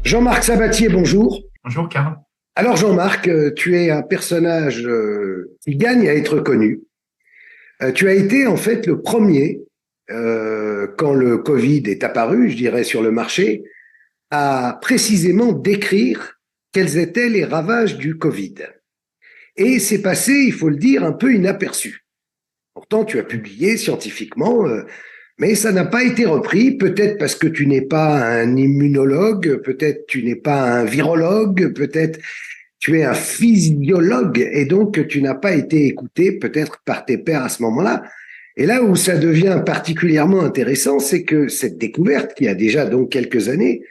Jean-Marc Sabatier, bonjour. Bonjour Karl. Alors Jean-Marc, tu es un personnage qui gagne à être connu. Tu as été en fait le premier, quand le Covid est apparu, je dirais, sur le marché, à précisément décrire quels étaient les ravages du Covid. Et c'est passé, il faut le dire, un peu inaperçu. Pourtant, tu as publié scientifiquement, mais ça n'a pas été repris, peut-être parce que tu n'es pas un immunologue, peut-être tu n'es pas un virologue, peut-être tu es un physiologue et donc tu n'as pas été écouté peut-être par tes pairs à ce moment-là. Et là où ça devient particulièrement intéressant, c'est que cette découverte, qui a déjà donc quelques années,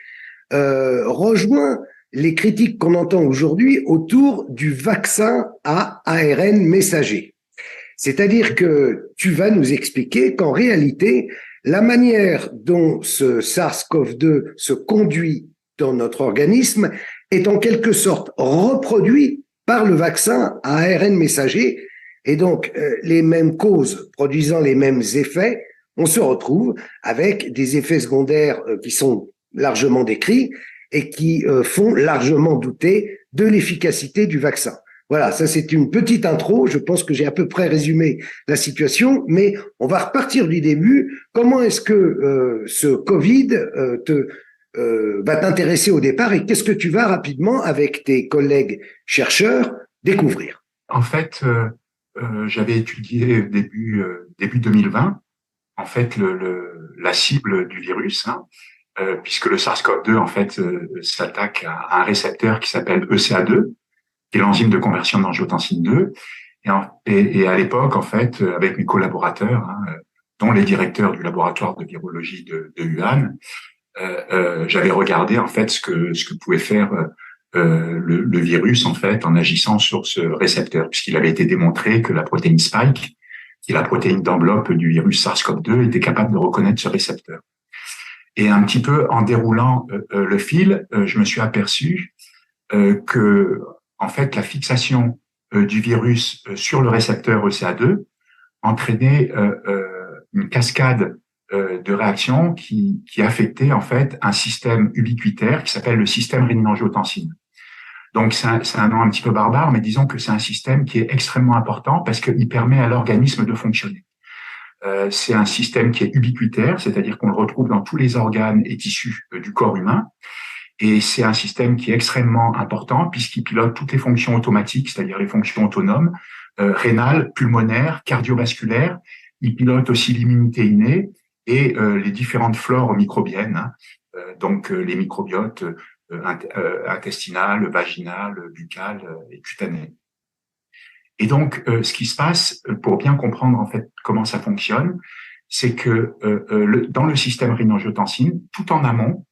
rejoint les critiques qu'on entend aujourd'hui autour du vaccin à ARN messager. C'est-à-dire que tu vas nous expliquer qu'en réalité, la manière dont ce SARS-CoV-2 se conduit dans notre organisme est en quelque sorte reproduit par le vaccin à ARN messager. Et donc, les mêmes causes produisant les mêmes effets, on se retrouve avec des effets secondaires qui sont largement décrits et qui font largement douter de l'efficacité du vaccin. Voilà, ça c'est une petite intro. Je pense que j'ai à peu près résumé la situation, mais on va repartir du début. Comment est-ce que ce Covid va t'intéresser au départ et qu'est-ce que tu vas rapidement, avec tes collègues chercheurs, découvrir? En fait, j'avais étudié début 2020, en fait, la cible du virus, hein, puisque le SARS-CoV-2, en fait, s'attaque à un récepteur qui s'appelle ECA2, qui est l'enzyme de conversion d'angiotensine 2. Et à l'époque, en fait, avec mes collaborateurs, hein, dont les directeurs du laboratoire de virologie de Wuhan, j'avais regardé en fait ce que pouvait faire le virus en fait en agissant sur ce récepteur, puisqu'il avait été démontré que la protéine spike, qui est la protéine d'enveloppe du virus SARS-CoV-2, était capable de reconnaître ce récepteur. Et un petit peu en déroulant le fil, je me suis aperçu que en fait la fixation du virus sur le récepteur ECA2 entraînait une cascade de réactions qui affectait en fait un système ubiquitaire qui s'appelle le système rénine-angiotensine. Donc c'est un nom un petit peu barbare, mais disons que c'est un système qui est extrêmement important parce qu'il permet à l'organisme de fonctionner. C'est un système qui est ubiquitaire, c'est-à-dire qu'on le retrouve dans tous les organes et tissus du corps humain. Et c'est un système qui est extrêmement important puisqu'il pilote toutes les fonctions automatiques, c'est-à-dire les fonctions autonomes, rénales, pulmonaires, cardiovasculaires. Il pilote aussi l'immunité innée et les différentes flores microbiennes, hein, donc les microbiotes intestinales, vaginales, buccales et cutanées. Et donc, ce qui se passe, pour bien comprendre en fait comment ça fonctionne, c'est que dans le système rénine-angiotensine, tout en amont,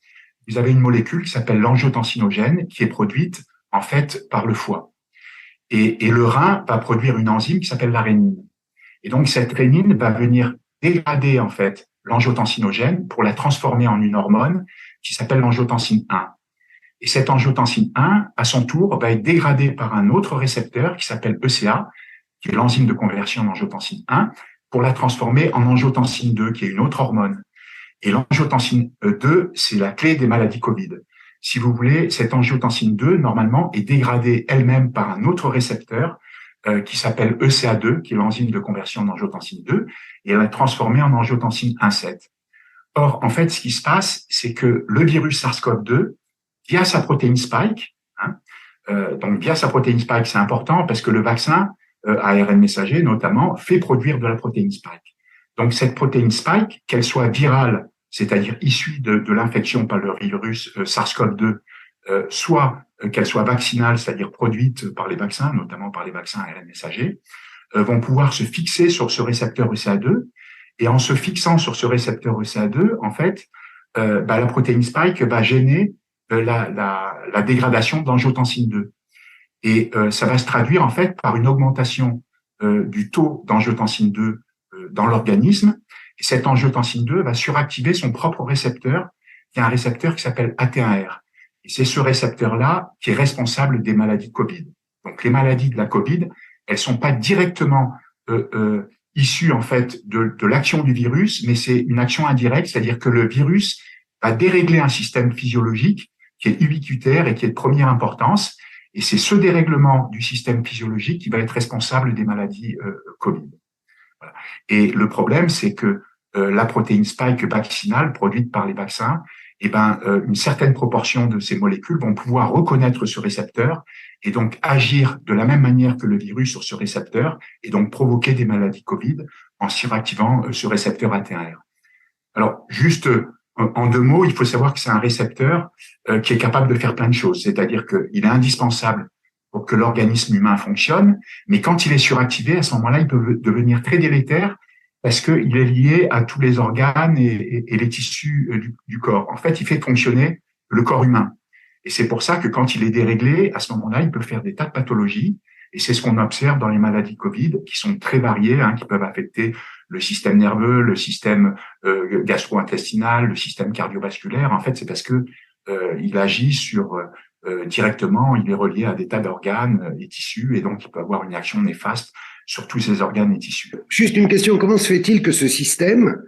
vous avez une molécule qui s'appelle l'angiotensinogène qui est produite en fait par le foie. Et le rein va produire une enzyme qui s'appelle la rénine. Et donc, cette rénine va venir dégrader en fait l'angiotensinogène pour la transformer en une hormone qui s'appelle l'angiotensine 1. Et cette angiotensine 1, à son tour, va être dégradée par un autre récepteur qui s'appelle ECA, qui est l'enzyme de conversion d'angiotensine 1, pour la transformer en angiotensine 2, qui est une autre hormone. Et l'angiotensine 2, c'est la clé des maladies Covid. Si vous voulez, cette angiotensine 2, normalement, est dégradée elle-même par un autre récepteur qui s'appelle ECA2, qui est l'enzyme de conversion d'angiotensine 2, et elle est transformée en angiotensine 1,7. Or, en fait, ce qui se passe, c'est que le virus SARS-CoV-2, via sa protéine spike, hein, donc via sa protéine spike, c'est important parce que le vaccin ARN messager, notamment, fait produire de la protéine spike. Donc, cette protéine spike, qu'elle soit virale, c'est-à-dire issue de l'infection par le virus SARS-CoV-2, soit qu'elle soit vaccinale, c'est-à-dire produite par les vaccins, notamment par les vaccins ARN messagers, vont pouvoir se fixer sur ce récepteur ECA2. Et en se fixant sur ce récepteur ECA2, en fait, la protéine spike va gêner la dégradation d'angiotensine 2. Et ça va se traduire en fait par une augmentation du taux d'angiotensine 2 dans l'organisme. Et cette angiotensine 2 va suractiver son propre récepteur, qui est un récepteur qui s'appelle AT1R. Et c'est ce récepteur-là qui est responsable des maladies de Covid. Donc les maladies de la Covid, elles sont pas directement issues en fait de l'action du virus, mais c'est une action indirecte, c'est-à-dire que le virus va dérégler un système physiologique qui est ubiquitaire et qui est de première importance. Et c'est ce dérèglement du système physiologique qui va être responsable des maladies Covid. Voilà. Et le problème, c'est que la protéine spike vaccinale produite par les vaccins, une certaine proportion de ces molécules vont pouvoir reconnaître ce récepteur et donc agir de la même manière que le virus sur ce récepteur et donc provoquer des maladies Covid en suractivant ce récepteur AT1R. Alors, juste en 2 mots, il faut savoir que c'est un récepteur qui est capable de faire plein de choses, c'est-à-dire qu'il est indispensable pour que l'organisme humain fonctionne, mais quand il est suractivé, à ce moment-là, il peut devenir très délétère parce qu'il est lié à tous les organes et les tissus du corps. En fait, il fait fonctionner le corps humain. Et c'est pour ça que quand il est déréglé, à ce moment-là, il peut faire des tas de pathologies. Et c'est ce qu'on observe dans les maladies Covid, qui sont très variées, qui peuvent affecter le système nerveux, le système gastro-intestinal, le système cardiovasculaire. En fait, c'est parce que il agit sur directement, il est relié à des tas d'organes et tissus, et donc il peut avoir une action néfaste sur tous ces organes et tissus. Juste une question, comment se fait-il que ce système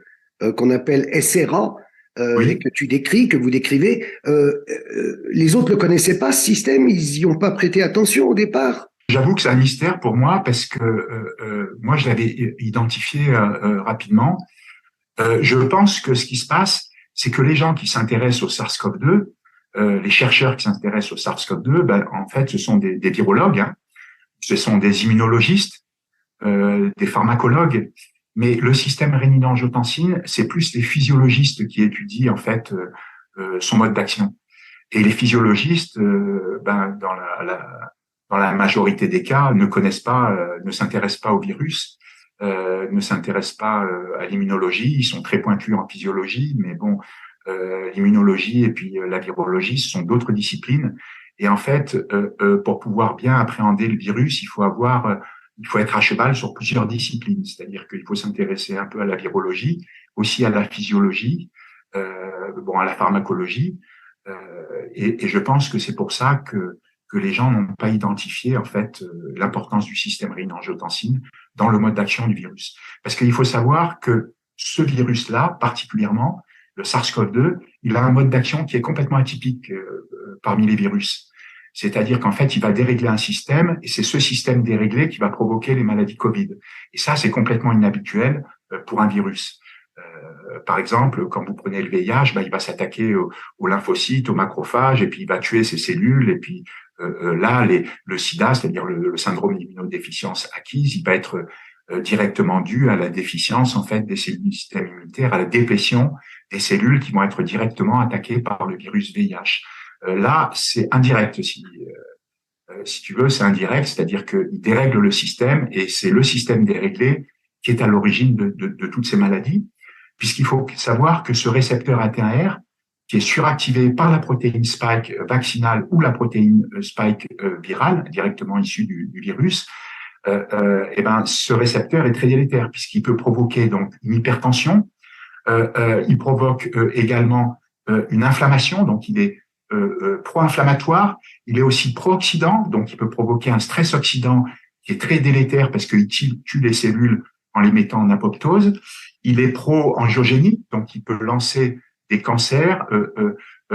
qu'on appelle SRA, et que tu décris, que vous décrivez, les autres ne le connaissaient pas, ce système, ils n'y ont pas prêté attention au départ? J'avoue que c'est un mystère pour moi parce que moi, je l'avais identifié rapidement. Je pense que ce qui se passe, c'est que les gens qui s'intéressent au SARS-CoV-2, les chercheurs qui s'intéressent au SARS-CoV-2, en fait, ce sont des virologues, ce sont des immunologistes, des pharmacologues, mais le système rénine-angiotensine, c'est plus les physiologistes qui étudient en fait son mode d'action. Et les physiologistes, dans la majorité des cas, ne connaissent pas, ne s'intéressent pas au virus, ne s'intéressent pas à l'immunologie. Ils sont très pointus en physiologie, mais bon, l'immunologie et puis la virologie, ce sont d'autres disciplines. Et en fait, pour pouvoir bien appréhender le virus, il faut être à cheval sur plusieurs disciplines. C'est-à-dire qu'il faut s'intéresser un peu à la virologie, aussi à la physiologie, à la pharmacologie. Et je pense que c'est pour ça que les gens n'ont pas identifié en fait l'importance du système rénine-angiotensine dans le mode d'action du virus. Parce qu'il faut savoir que ce virus-là, particulièrement, le SARS-CoV-2, il a un mode d'action qui est complètement atypique parmi les virus. C'est-à-dire qu'en fait, il va dérégler un système et c'est ce système déréglé qui va provoquer les maladies Covid. Et ça, c'est complètement inhabituel pour un virus. Par exemple, quand vous prenez le VIH, il va s'attaquer aux lymphocytes, aux macrophages, et puis il va tuer ces cellules. Et puis le SIDA, c'est-à-dire le syndrome d'immunodéficience acquise, il va être directement dû à la déficience en fait des cellules du système immunitaire, à la déplétion des cellules qui vont être directement attaquées par le virus VIH. Là, c'est indirect aussi. Si tu veux, c'est indirect, c'est-à-dire qu'il dérègle le système et c'est le système déréglé qui est à l'origine de toutes ces maladies, puisqu'il faut savoir que ce récepteur AT1R, qui est suractivé par la protéine spike vaccinale ou la protéine spike virale, directement issue du virus, ce récepteur est très délétère, puisqu'il peut provoquer donc une hypertension, il provoque également une inflammation, donc il est pro-inflammatoire, il est aussi pro-oxydant, donc il peut provoquer un stress oxydant qui est très délétère parce qu'il tue les cellules en les mettant en apoptose. Il est pro-angiogénique, donc il peut lancer des cancers,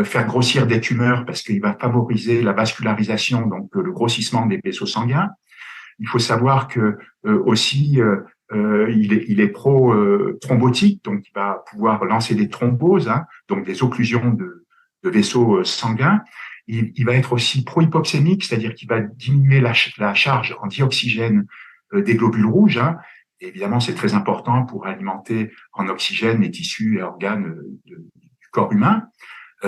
faire grossir des tumeurs parce qu'il va favoriser la vascularisation, donc le grossissement des vaisseaux sanguins. Il faut savoir que aussi il est pro-thrombotique, donc il va pouvoir lancer des thromboses, donc des occlusions de vaisseaux sanguins. Il va être aussi pro-hypoxémique, c'est-à-dire qu'il va diminuer la charge en dioxygène des globules rouges. Et évidemment, c'est très important pour alimenter en oxygène les tissus et organes du corps humain.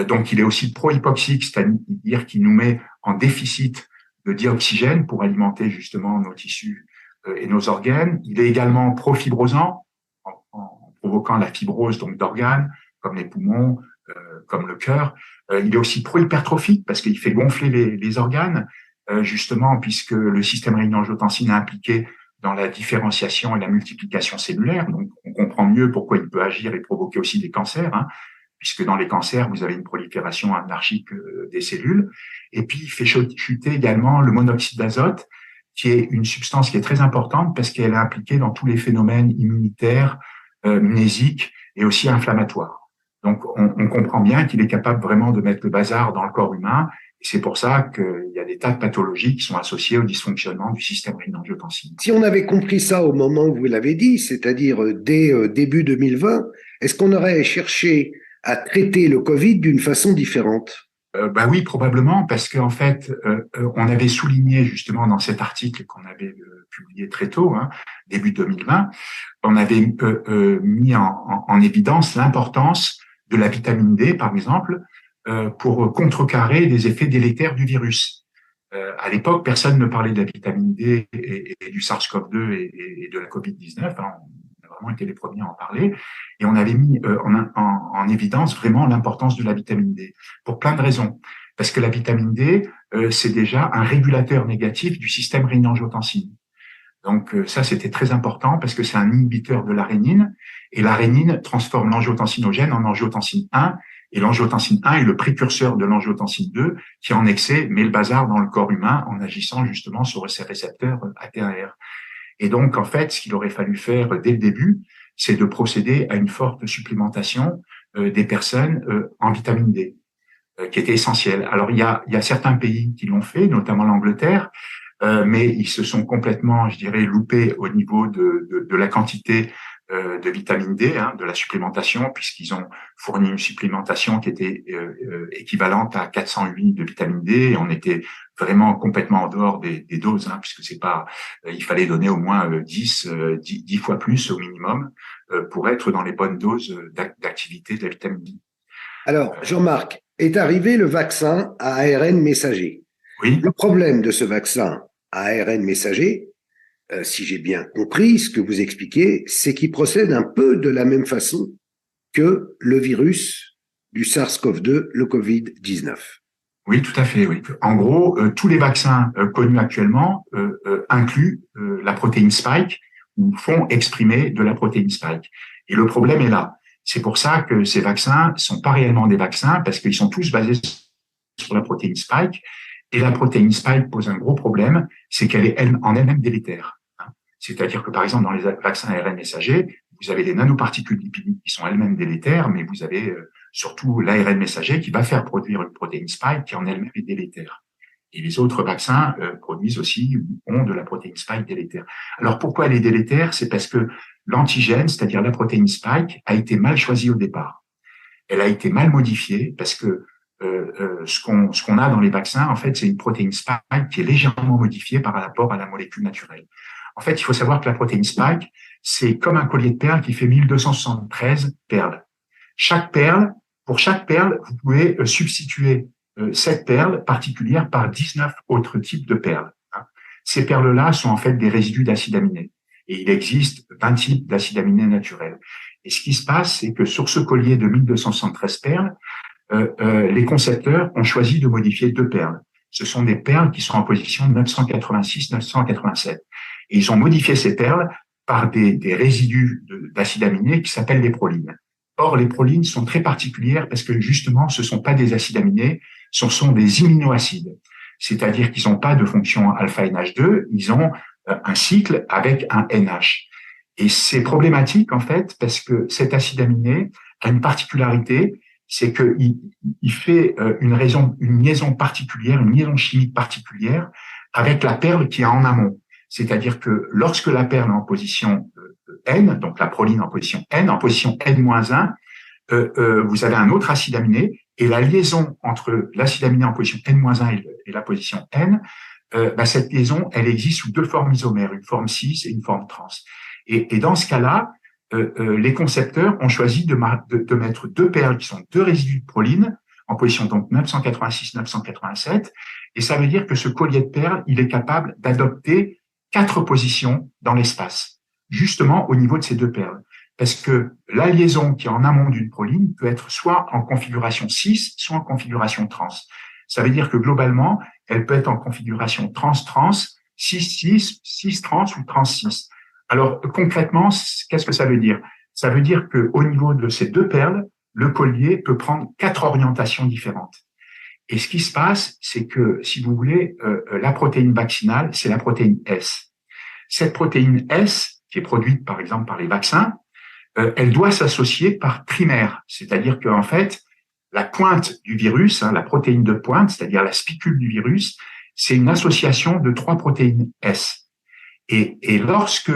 Donc, il est aussi pro-hypoxique, c'est-à-dire qu'il nous met en déficit de dioxygène pour alimenter justement nos tissus et nos organes. Il est également pro-fibrosant, en provoquant la fibrose donc d'organes, comme les poumons, comme le cœur. Il est aussi pro-hypertrophique parce qu'il fait gonfler les organes, justement, puisque le système rénine-angiotensine est impliqué dans la différenciation et la multiplication cellulaire. Donc, on comprend mieux pourquoi il peut agir et provoquer aussi des cancers, puisque dans les cancers, vous avez une prolifération anarchique des cellules. Et puis, il fait chuter également le monoxyde d'azote, qui est une substance qui est très importante parce qu'elle est impliquée dans tous les phénomènes immunitaires, mnésiques et aussi inflammatoires. Donc, on comprend bien qu'il est capable vraiment de mettre le bazar dans le corps humain. Et c'est pour ça qu'il y a des tas de pathologies qui sont associées au dysfonctionnement du système rénine-angiotensin. Si on avait compris ça au moment où vous l'avez dit, c'est-à-dire dès début 2020, est-ce qu'on aurait cherché à traiter le Covid d'une façon différente? Bah oui, probablement, parce qu'en fait, on avait souligné justement dans cet article qu'on avait publié très tôt, hein, début 2020, on avait mis en évidence l'importance de la vitamine D, par exemple, pour contrecarrer des effets délétères du virus. À l'époque, personne ne parlait de la vitamine D et du SARS-CoV-2 et de la COVID-19. Hein. On a vraiment été les premiers à en parler. Et on avait mis en évidence vraiment l'importance de la vitamine D pour plein de raisons. Parce que la vitamine D, c'est déjà un régulateur négatif du système rénine-angiotensine. Donc ça, c'était très important parce que c'est un inhibiteur de la rénine. Et la rénine transforme l'angiotensinogène en angiotensine 1. Et l'angiotensine 1 est le précurseur de l'angiotensine 2 qui, en excès, met le bazar dans le corps humain en agissant justement sur ces récepteurs ATR. Et donc, en fait, ce qu'il aurait fallu faire dès le début, c'est de procéder à une forte supplémentation des personnes en vitamine D, qui était essentielle. Alors, il y a certains pays qui l'ont fait, notamment l'Angleterre, mais ils se sont complètement, je dirais, loupés au niveau de la quantité de vitamine D, hein, de la supplémentation, puisqu'ils ont fourni une supplémentation qui était équivalente à 408 de vitamine D, et on était vraiment complètement en dehors des doses, hein, puisque c'est pas, il fallait donner au moins 10 fois plus au minimum pour être dans les bonnes doses d'activité de la vitamine D. Alors, Jean-Marc, est arrivé le vaccin à ARN messager. Oui. Le problème de ce vaccin à ARN messager, si j'ai bien compris ce que vous expliquez, c'est qu'il procède un peu de la même façon que le virus du SARS-CoV-2, le Covid-19. Oui, tout à fait. Oui. En gros, tous les vaccins connus actuellement incluent la protéine spike ou font exprimer de la protéine spike. Et le problème est là. C'est pour ça que ces vaccins sont pas réellement des vaccins parce qu'ils sont tous basés sur la protéine spike. Et la protéine spike pose un gros problème, c'est qu'elle est en elle-même délétère. C'est-à-dire que, par exemple, dans les vaccins ARN messagers, vous avez des nanoparticules lipidiques qui sont elles-mêmes délétères, mais vous avez surtout l'ARN messager qui va faire produire une protéine spike qui en elle-même est délétère. Et les autres vaccins produisent aussi, ont de la protéine spike délétère. Alors pourquoi elle est délétère? C'est parce que l'antigène, c'est-à-dire la protéine spike, a été mal choisie au départ. Elle a été mal modifiée parce que ce qu'on a dans les vaccins, en fait, c'est une protéine spike qui est légèrement modifiée par rapport à la molécule naturelle. En fait, il faut savoir que la protéine spike, c'est comme un collier de perles qui fait 1273 perles. Pour chaque perle, vous pouvez substituer cette perle particulière par 19 autres types de perles. Ces perles-là sont en fait des résidus d'acides aminés. Et il existe 20 types d'acides aminés naturels. Et ce qui se passe, c'est que sur ce collier de 1273 perles, les concepteurs ont choisi de modifier 2 perles. Ce sont des perles qui sont en position 986-987. Et ils ont modifié ces perles par des résidus d'acides aminés qui s'appellent les prolines. Or, les prolines sont très particulières parce que justement, ce ne sont pas des acides aminés, ce sont des immunoacides. C'est-à-dire qu'ils n'ont pas de fonction alpha-NH2, ils ont un cycle avec un NH. Et c'est problématique, en fait, parce que cet acide aminé a une particularité, c'est qu'il fait une liaison particulière, une liaison chimique particulière avec la perle qui est en amont. C'est-à-dire que lorsque la perle est en position N, donc la proline en position N-1, vous avez un autre acide aminé, et la liaison entre l'acide aminé en position N-1 et la position N, cette liaison, elle existe sous 2 formes isomères, une forme cis et une forme trans. Et dans ce cas-là, les concepteurs ont choisi de mettre 2 perles qui sont 2 résidus de proline en position donc 986-987, et ça veut dire que ce collier de perles, il est capable d'adopter 4 positions dans l'espace, justement au niveau de ces 2 perles. Parce que la liaison qui est en amont d'une proline peut être soit en configuration cis, soit en configuration trans. Ça veut dire que globalement, elle peut être en configuration trans-trans, cis-cis, cis-trans ou trans-cis. Alors concrètement, qu'est-ce que ça veut dire? Ça veut dire qu'au niveau de ces 2 perles, le collier peut prendre 4 orientations différentes. Et ce qui se passe, c'est que, si vous voulez, la protéine vaccinale, c'est la protéine S. Cette protéine S, qui est produite par exemple par les vaccins, elle doit s'associer par trimère, c'est-à-dire qu'en fait, la pointe du virus, la protéine de pointe, c'est-à-dire la spicule du virus, c'est une association de 3 protéines S. Et lorsque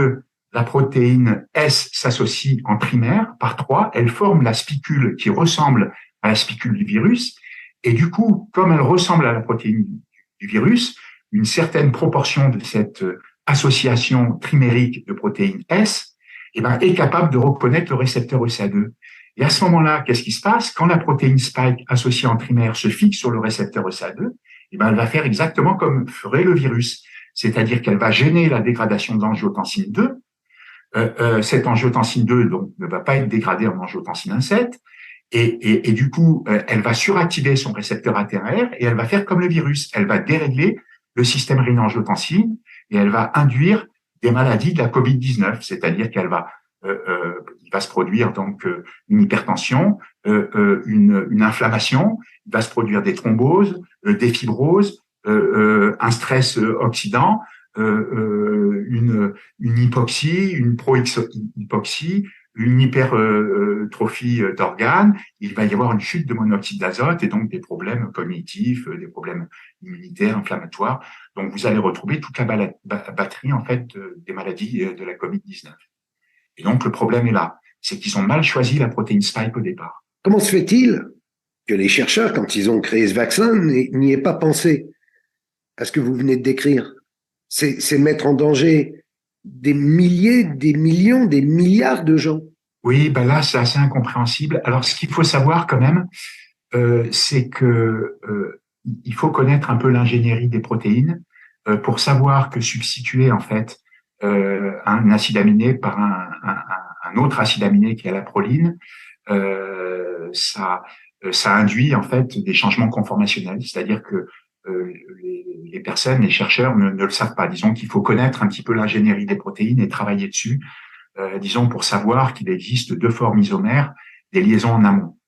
la protéine S s'associe en trimère par 3, elle forme la spicule qui ressemble à la spicule du virus. Et du coup, comme elle ressemble à la protéine du virus, une certaine proportion de cette association trimérique de protéines S est capable de reconnaître le récepteur ECA2. Et à ce moment-là, qu'est-ce qui se passe? Quand la protéine spike associée en trimère se fixe sur le récepteur ECA2, elle va faire exactement comme ferait le virus. C'est-à-dire qu'elle va gêner la dégradation d'angiotensine 2. Cette angiotensine 2 donc, ne va pas être dégradée en angiotensine 1,7. Et du coup, elle va suractiver son récepteur ATR et elle va faire comme le virus. Elle va dérégler le système rénine-angiotensine et elle va induire des maladies de la COVID-19. C'est-à-dire qu'elle va il va se produire donc une hypertension, une inflammation, il va se produire des thromboses, des fibroses, un stress oxydant, une hypoxie, une pro-hypoxie, une hypertrophie d'organes. Il va y avoir une chute de monoxyde d'azote et donc des problèmes cognitifs, des problèmes immunitaires, inflammatoires. Donc vous allez retrouver toute la batterie en fait des maladies de la COVID-19. Et donc, le problème est là. C'est qu'ils ont mal choisi la protéine spike au départ. Comment se fait-il que les chercheurs, quand ils ont créé ce vaccin, n'y aient pas pensé à ce que vous venez de décrire? C'est mettre en danger des milliers, des millions, des milliards de gens. Oui, ben là, c'est assez incompréhensible. Alors, ce qu'il faut savoir quand même, c'est que il faut connaître un peu l'ingénierie des protéines pour savoir que substituer, en fait, un acide aminé par un autre acide aminé qui est la proline, ça induit en fait des changements conformationnels, c'est-à-dire que les personnes, les chercheurs ne le savent pas. Disons qu'il faut connaître un petit peu l'ingénierie des protéines et travailler dessus, disons pour savoir qu'il existe 2 formes isomères, des liaisons en amont.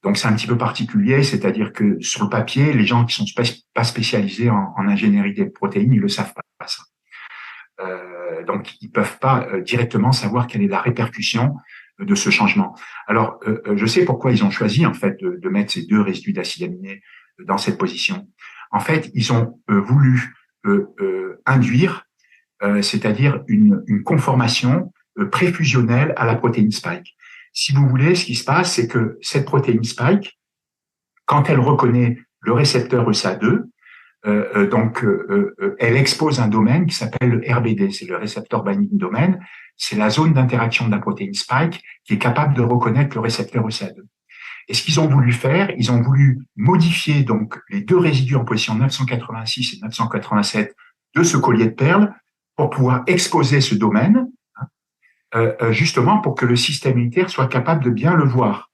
Donc c'est un petit peu particulier, c'est-à-dire que sur le papier, les gens qui sont pas spécialisés en ingénierie des protéines, ils le savent pas ça. Donc, ils peuvent pas directement savoir quelle est la répercussion de ce changement. Alors, je sais pourquoi ils ont choisi en fait de mettre ces 2 résidus d'acides aminés dans cette position. En fait, ils ont voulu induire, c'est-à-dire une conformation préfusionnelle à la protéine spike. Si vous voulez, ce qui se passe, c'est que cette protéine spike, quand elle reconnaît le récepteur ESA2, elle expose un domaine qui s'appelle le RBD, c'est le récepteur binding domain, c'est la zone d'interaction de la protéine spike qui est capable de reconnaître le récepteur ECA2. Et ce qu'ils ont voulu faire, ils ont voulu modifier donc les 2 résidus en position 986 et 987 de ce collier de perles pour pouvoir exposer ce domaine, justement pour que le système immunitaire soit capable de bien le voir,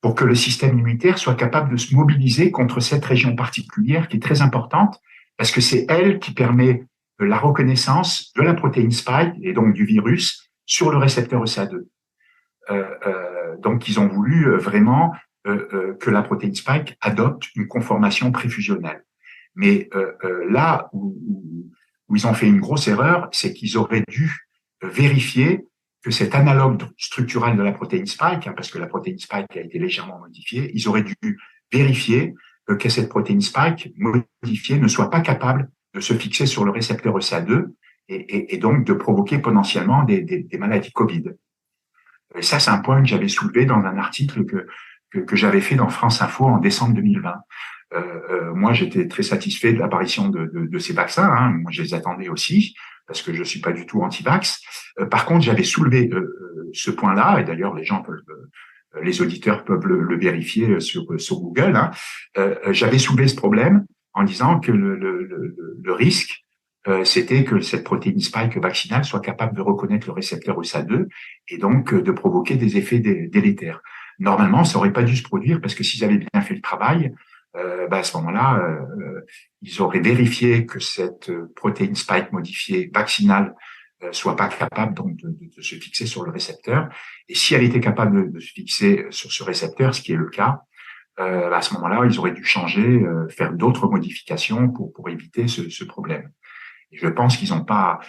pour que le système immunitaire soit capable de se mobiliser contre cette région particulière qui est très importante, parce que c'est elle qui permet la reconnaissance de la protéine spike et donc du virus sur le récepteur ECA2. Donc, ils ont voulu vraiment que la protéine spike adopte une conformation préfusionnelle. Mais là où ils ont fait une grosse erreur, c'est qu'ils auraient dû vérifier que cet analogue structural de la protéine spike, parce que la protéine spike a été légèrement modifiée, ils auraient dû vérifier que cette protéine spike modifiée ne soit pas capable de se fixer sur le récepteur ECA2 et donc de provoquer potentiellement des maladies Covid. Et ça, c'est un point que j'avais soulevé dans un article que j'avais fait dans France Info en décembre 2020. Moi, j'étais très satisfait de l'apparition de ces vaccins. Moi, je les attendais aussi parce que je suis pas du tout anti-vax. Par contre, j'avais soulevé ce point-là, et d'ailleurs, les auditeurs peuvent le vérifier sur Google. J'avais soulevé ce problème en disant que le risque, c'était que cette protéine spike vaccinale soit capable de reconnaître le récepteur ESA2 et donc de provoquer des effets délétères. Normalement, ça aurait pas dû se produire parce que s'ils avaient bien fait le travail, à ce moment-là, ils auraient vérifié que cette protéine spike modifiée vaccinale soit pas capable donc de se fixer sur le récepteur. Et si elle était capable de se fixer sur ce récepteur, ce qui est le cas, à ce moment-là, ils auraient dû changer, faire d'autres modifications pour éviter ce problème. Et je pense qu'ils n'ont pas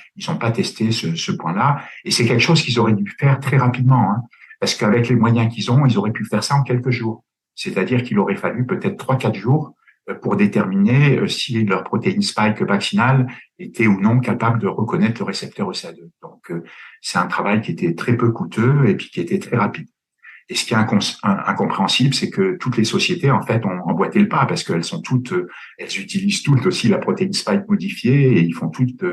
testé ce point-là. Et c'est quelque chose qu'ils auraient dû faire très rapidement. parce qu'avec les moyens qu'ils ont, ils auraient pu faire ça en quelques jours. C'est-à-dire qu'il aurait fallu peut-être 3-4 jours pour déterminer si leur protéine spike vaccinale était ou non capable de reconnaître le récepteur ECA2. Donc, c'est un travail qui était très peu coûteux et puis qui était très rapide. Et ce qui est incompréhensible, c'est que toutes les sociétés, en fait, ont emboîté le pas parce qu'elles sont toutes, elles utilisent toutes aussi la protéine spike modifiée et ils font toutes,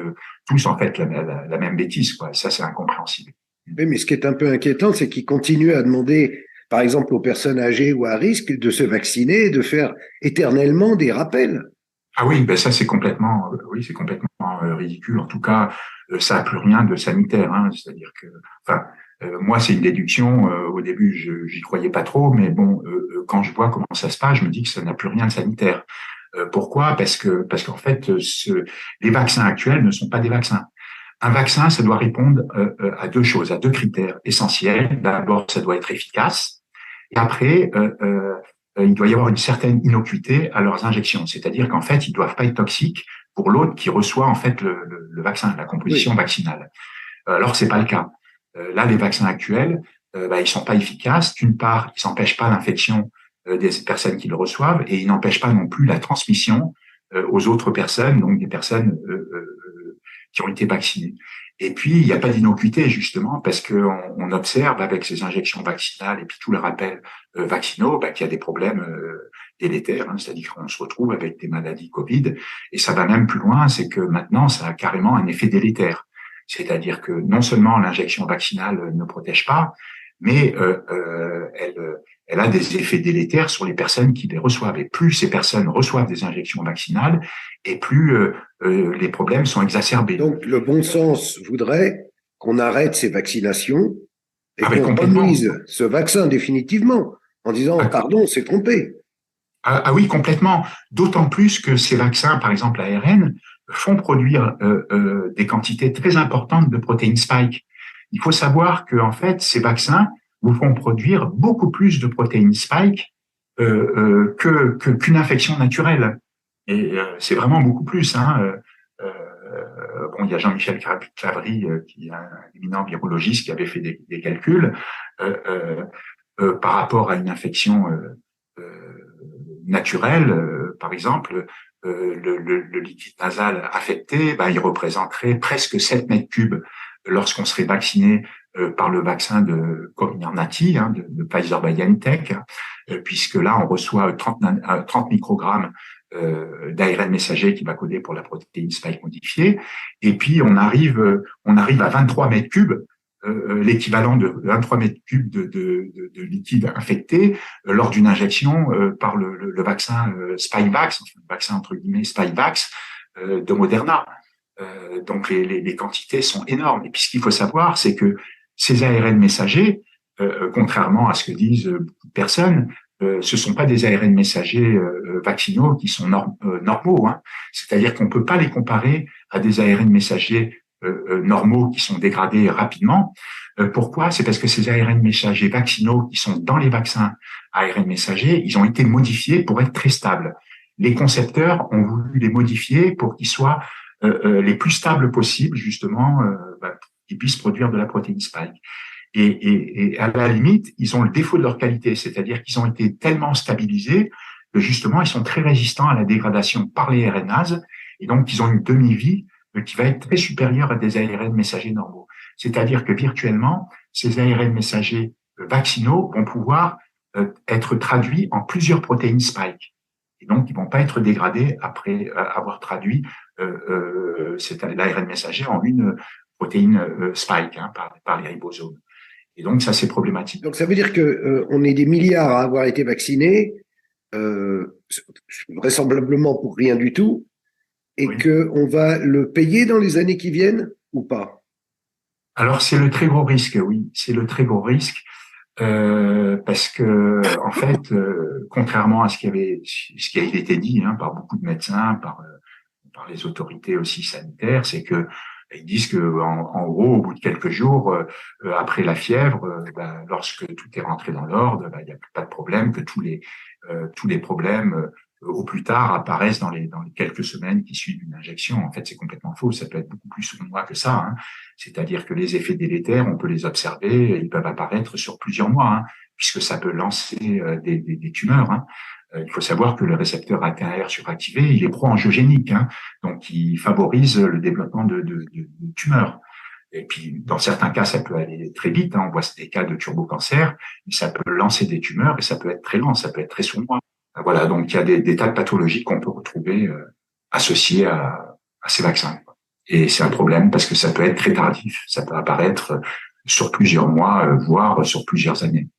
tous en fait la même bêtise, quoi. Ça, c'est incompréhensible. Oui, mais ce qui est un peu inquiétant, c'est qu'ils continuent à demander, par exemple, aux personnes âgées ou à risque de se vacciner et de faire éternellement des rappels. Ah oui, ben ça c'est complètement, oui, c'est complètement ridicule. En tout cas, ça n'a plus rien de sanitaire. Hein. C'est-à-dire que, enfin, moi c'est une déduction. Au début, j'y croyais pas trop, mais bon, quand je vois comment ça se passe, je me dis que ça n'a plus rien de sanitaire. Pourquoi? Parce qu'en fait, les vaccins actuels ne sont pas des vaccins. Un vaccin, ça doit répondre à deux choses, à deux critères essentiels. D'abord, ça doit être efficace. Et après, il doit y avoir une certaine innocuité à leurs injections. C'est-à-dire qu'en fait, ils doivent pas être toxiques pour l'autre qui reçoit en fait le vaccin, la composition Oui. vaccinale. Alors, c'est pas le cas. Là, les vaccins actuels, ils sont pas efficaces. D'une part, ils n'empêchent pas l'infection des personnes qui le reçoivent et ils n'empêchent pas non plus la transmission aux autres personnes, donc des personnes qui ont été vaccinées. Et puis, il n'y a pas d'innocuité, justement, parce qu'on observe avec ces injections vaccinales et puis tous les rappels vaccinaux qu'il y a des problèmes délétères, hein, c'est-à-dire qu'on se retrouve avec des maladies Covid. Et ça va même plus loin, c'est que maintenant, ça a carrément un effet délétère. C'est-à-dire que non seulement l'injection vaccinale ne protège pas, mais elle a des effets délétères sur les personnes qui les reçoivent. Et plus ces personnes reçoivent des injections vaccinales, et plus les problèmes sont exacerbés. Donc, le bon sens voudrait qu'on arrête ces vaccinations et Ah, mais qu'on complètement. remise ce vaccin définitivement en disant, Ah, pardon, c'est trompé. oui, complètement. D'autant plus que ces vaccins, par exemple l'ARN, font produire des quantités très importantes de protéines spike. Il faut savoir que en fait, ces vaccins vous font produire beaucoup plus de protéines spike qu'une infection naturelle. Et c'est vraiment beaucoup plus. Hein. Bon, il y a Jean-Michel Clavry, qui est un éminent virologiste, qui avait fait des calculs par rapport à une infection naturelle. Par exemple, le liquide nasal affecté, il représenterait presque 7 mètres cubes lorsqu'on serait vacciné par le vaccin de Comirnaty, hein, de Pfizer-BioNTech, puisque là, on reçoit 30 microgrammes d'ARN messager qui va coder pour la protéine spike modifiée. Et puis, on arrive à 23 mètres cubes, l'équivalent de 23 mètres cubes de liquide infecté lors d'une injection par le vaccin Spikevax, le vaccin entre guillemets Spikevax de Moderna. Donc, les quantités sont énormes. Et puis, ce qu'il faut savoir, c'est que ces ARN messagers, contrairement à ce que disent beaucoup de personnes, ce sont pas des ARN messagers vaccinaux qui sont normaux. Hein. C'est-à-dire qu'on peut pas les comparer à des ARN messagers normaux qui sont dégradés rapidement. Pourquoi? C'est parce que ces ARN messagers vaccinaux qui sont dans les vaccins ARN messagers, ils ont été modifiés pour être très stables. Les concepteurs ont voulu les modifier pour qu'ils soient les plus stables possibles, justement, pour qu'ils puissent produire de la protéine spike. Et à la limite, ils ont le défaut de leur qualité, c'est-à-dire qu'ils ont été tellement stabilisés que justement, ils sont très résistants à la dégradation par les RNAs, et donc ils ont une demi-vie qui va être très supérieure à des ARN messagers normaux. C'est-à-dire que virtuellement, ces ARN messagers vaccinaux vont pouvoir être traduits en plusieurs protéines spike. Et donc, ils vont pas être dégradés après avoir traduit l'ARN messager en une protéine spike par les ribosomes. Et donc, ça, c'est problématique. Donc, ça veut dire que on est des milliards à avoir été vaccinés, vraisemblablement pour rien du tout, et Oui. qu'on va le payer dans les années qui viennent ou pas? Alors, c'est le très gros risque, oui. C'est le très gros risque. Parce que en fait, contrairement à ce qui a été dit par beaucoup de médecins, par les autorités aussi sanitaires, c'est que ils disent que en gros, au bout de quelques jours après la fièvre, lorsque tout est rentré dans l'ordre, il n'y a plus pas de problème, que tous les problèmes au plus tard apparaissent dans les quelques semaines qui suivent une injection. En fait, c'est complètement faux. Ça peut être beaucoup plus sournois que ça. Hein. C'est-à-dire que les effets délétères, on peut les observer, ils peuvent apparaître sur plusieurs mois, hein, puisque ça peut lancer des tumeurs. Hein. Il faut savoir que le récepteur ATR suractivé, il est pro-angiogénique, hein, donc il favorise le développement de tumeurs. Et puis, dans certains cas, ça peut aller très vite. Hein. On voit des cas de turbocancer, mais ça peut lancer des tumeurs et ça peut être très lent, ça peut être très sournois. Voilà, donc il y a des tas de pathologies qu'on peut retrouver associées à ces vaccins. Et c'est un problème parce que ça peut être très tardif, ça peut apparaître sur plusieurs mois, voire sur plusieurs années.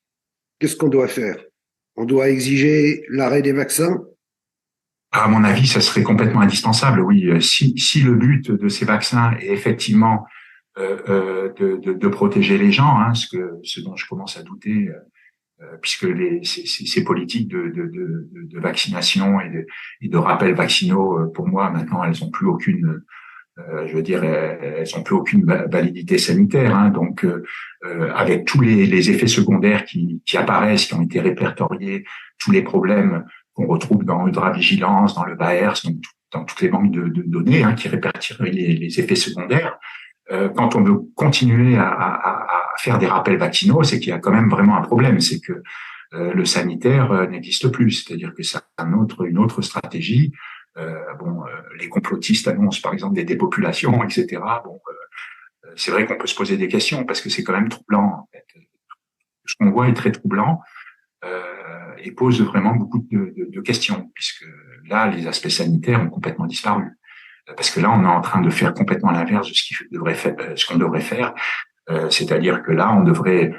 Qu'est-ce qu'on doit faire? On doit exiger l'arrêt des vaccins? À mon avis, ça serait complètement indispensable, oui. Si le but de ces vaccins est effectivement de protéger les gens, hein, ce dont je commence à douter, puisque ces politiques de vaccination et de rappels vaccinaux, pour moi, maintenant, elles ont plus aucune, je veux dire, elles ont plus aucune validité sanitaire. Hein, donc, avec tous les effets secondaires qui apparaissent, qui ont été répertoriés, tous les problèmes qu'on retrouve dans Eudravigilance, dans le VAERS, donc dans toutes les banques de données qui répertorient les effets secondaires. Quand on veut continuer à faire des rappels vaccinaux, c'est qu'il y a quand même vraiment un problème, c'est que le sanitaire n'existe plus, c'est-à-dire que c'est une autre stratégie. Les complotistes annoncent par exemple des dépopulations, etc. C'est vrai qu'on peut se poser des questions parce que c'est quand même troublant. En fait. Ce qu'on voit est très troublant et pose vraiment beaucoup de questions, puisque là, les aspects sanitaires ont complètement disparu. Parce que là, on est en train de faire complètement l'inverse de ce qu'on devrait faire, c'est-à-dire que là, on devrait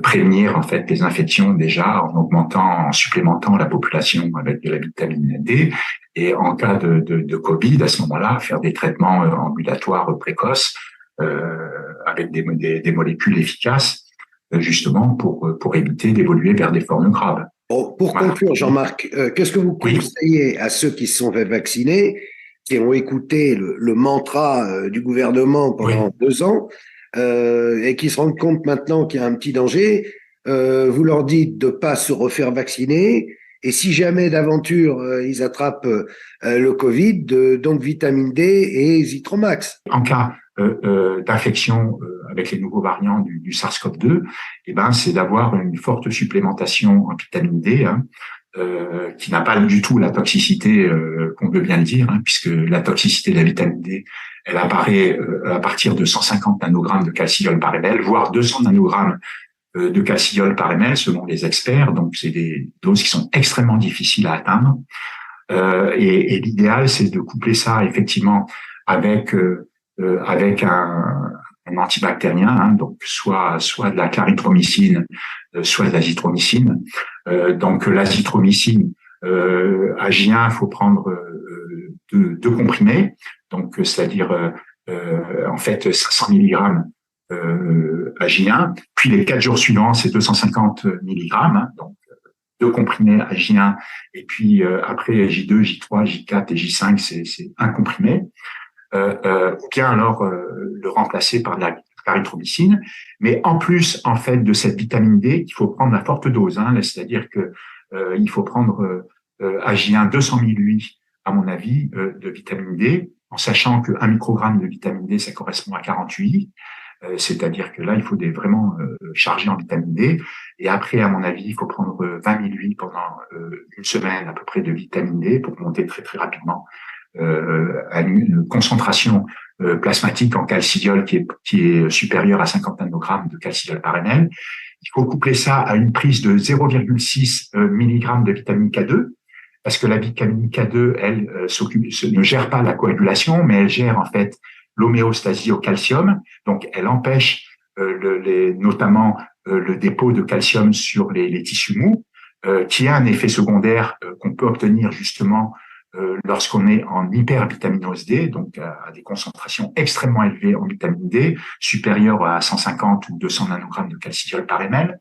prévenir en fait les infections déjà en supplémentant la population avec de la vitamine D, et en cas de Covid, à ce moment-là, faire des traitements ambulatoires précoces avec des molécules efficaces, justement pour éviter d'évoluer vers des formes graves. Pour conclure, Jean-Marc, qu'est-ce que vous conseillez à ceux qui se sont fait vacciner, qui ont écouté le mantra du gouvernement pendant 2 ans et qui se rendent compte maintenant qu'il y a un petit danger? Vous leur dites de ne pas se refaire vacciner, et si jamais d'aventure ils attrapent le Covid, donc vitamine D et Zitromax. En cas d'infection avec les nouveaux variants du SARS-CoV-2, c'est d'avoir une forte supplémentation en vitamine D, qui n'a pas du tout la toxicité qu'on veut bien le dire, puisque la toxicité de la vitamine D, elle apparaît à partir de 150 nanogrammes de calciol par ml, voire 200 nanogrammes de calciol par ml, selon les experts. Donc, c'est des doses qui sont extrêmement difficiles à atteindre. Et l'idéal, c'est de coupler ça effectivement avec un antibactérien, donc soit de la clarithromycine, soit de l'azithromycine. Donc l'azithromycine Ag1, il faut prendre deux comprimés, donc c'est-à-dire en fait 500 mg Ag1, puis les 4 jours suivants c'est 250 mg, donc 2 comprimés Ag1, et puis après J2, J3, J4 et J5 c'est un comprimé. Ou bien alors le remplacer par de la clarithromycine. Mais en plus, en fait, de cette vitamine D, il faut prendre la forte dose. C'est-à-dire que il faut prendre Ag1 200 millilitres, à mon avis, de vitamine D, en sachant que 1 microgramme de vitamine D, ça correspond à 48. C'est-à-dire que là, il faut vraiment charger en vitamine D. Et après, à mon avis, il faut prendre 20 millilitres pendant une semaine à peu près de vitamine D pour monter très, très rapidement à une concentration plasmatique en calcidiol qui est supérieure à 50 nanogrammes de calcidiol par ml. Il faut coupler ça à une prise de 0,6 mg de vitamine K2, parce que la vitamine K2, elle ne gère pas la coagulation, mais elle gère en fait l'homéostasie au calcium. Donc, elle empêche notamment le dépôt de calcium sur les tissus mous, qui a un effet secondaire qu'on peut obtenir justement lorsqu'on est en hypervitaminose D, donc à des concentrations extrêmement élevées en vitamine D, supérieures à 150 ou 200 nanogrammes de calcidiol par ml.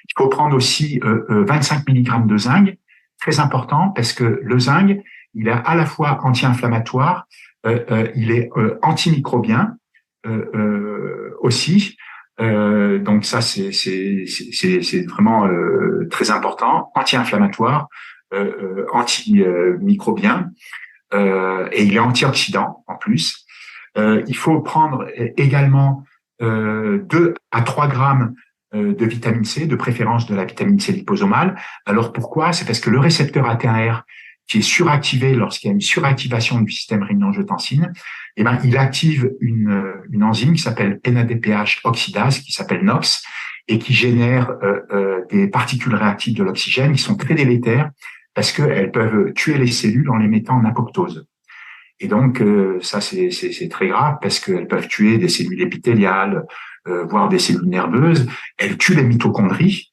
Il faut prendre aussi 25 mg de zinc, très important, parce que le zinc, il est à la fois anti-inflammatoire, il est antimicrobien aussi. Donc ça, c'est vraiment très important, anti-inflammatoire, antimicrobien et il est antioxydant en plus. Il faut prendre également 2 à 3 grammes de vitamine C, de préférence de la vitamine C liposomale. Alors pourquoi? C'est parce que le récepteur AT1R qui est suractivé lorsqu'il y a une suractivation du système rénine-angiotensine, eh ben, il active une enzyme qui s'appelle NADPH oxydase, qui s'appelle NOx, et qui génère des particules réactives de l'oxygène qui sont très délétères parce qu'elles peuvent tuer les cellules en les mettant en apoptose. Et donc, ça, c'est très grave parce qu'elles peuvent tuer des cellules épithéliales, voire des cellules nerveuses. Elles tuent les mitochondries.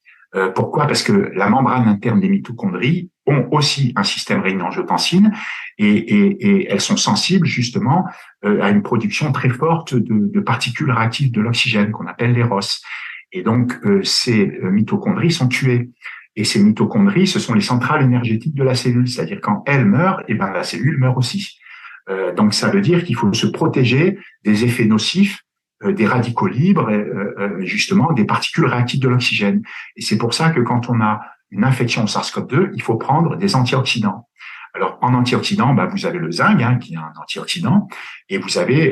Pourquoi? Parce que la membrane interne des mitochondries ont aussi un système rénine-angiotensine et elles sont sensibles justement à une production très forte de particules réactives de l'oxygène qu'on appelle les ROS. Et donc, ces mitochondries sont tuées. Et ces mitochondries, ce sont les centrales énergétiques de la cellule. C'est-à-dire quand elles meurent, eh ben, la cellule meurt aussi. Donc, ça veut dire qu'il faut se protéger des effets nocifs, des radicaux libres, justement, des particules réactives de l'oxygène. Et c'est pour ça que quand on a une infection au SARS-CoV-2, il faut prendre des antioxydants. Alors, en antioxydant, bah, vous avez le zinc, qui est un antioxydant, et vous avez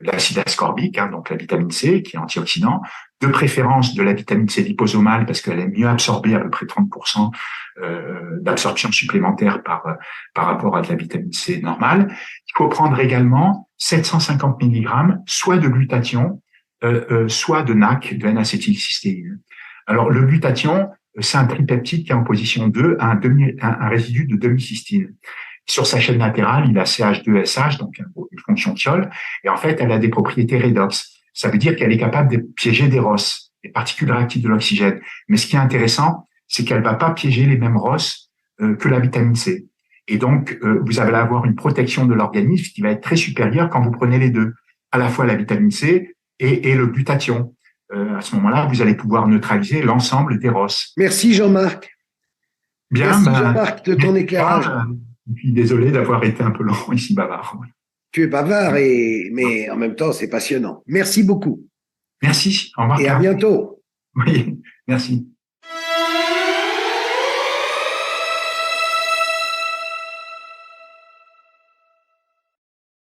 l'acide ascorbique, donc la vitamine C, qui est antioxydant, de préférence de la vitamine C liposomale, parce qu'elle est mieux absorbée, à peu près 30% d'absorption supplémentaire par rapport à de la vitamine C normale. Il faut prendre également 750 mg, soit de glutathion, soit de NAC, de N-acétylcystéine. Alors, le glutathion, c'est un tripeptide qui est en position 2 à un résidu de demi-cystine. Sur sa chaîne latérale, il a CH2SH, donc une fonction thiol, et en fait, elle a des propriétés redox. Ça veut dire qu'elle est capable de piéger des ROS, des particules réactives de l'oxygène. Mais ce qui est intéressant, c'est qu'elle va pas piéger les mêmes ROS que la vitamine C. Et donc, vous allez avoir une protection de l'organisme qui va être très supérieure quand vous prenez les deux, à la fois la vitamine C et le glutathion. À ce moment-là, vous allez pouvoir neutraliser l'ensemble des ROS. Merci Jean-Marc. Bien, Merci Jean-Marc de ton éclairage. Et puis désolé d'avoir été un peu long ici bavard. Tu es bavard, mais en même temps, c'est passionnant. Merci beaucoup. Merci. Au revoir. Et à bientôt. Oui, merci.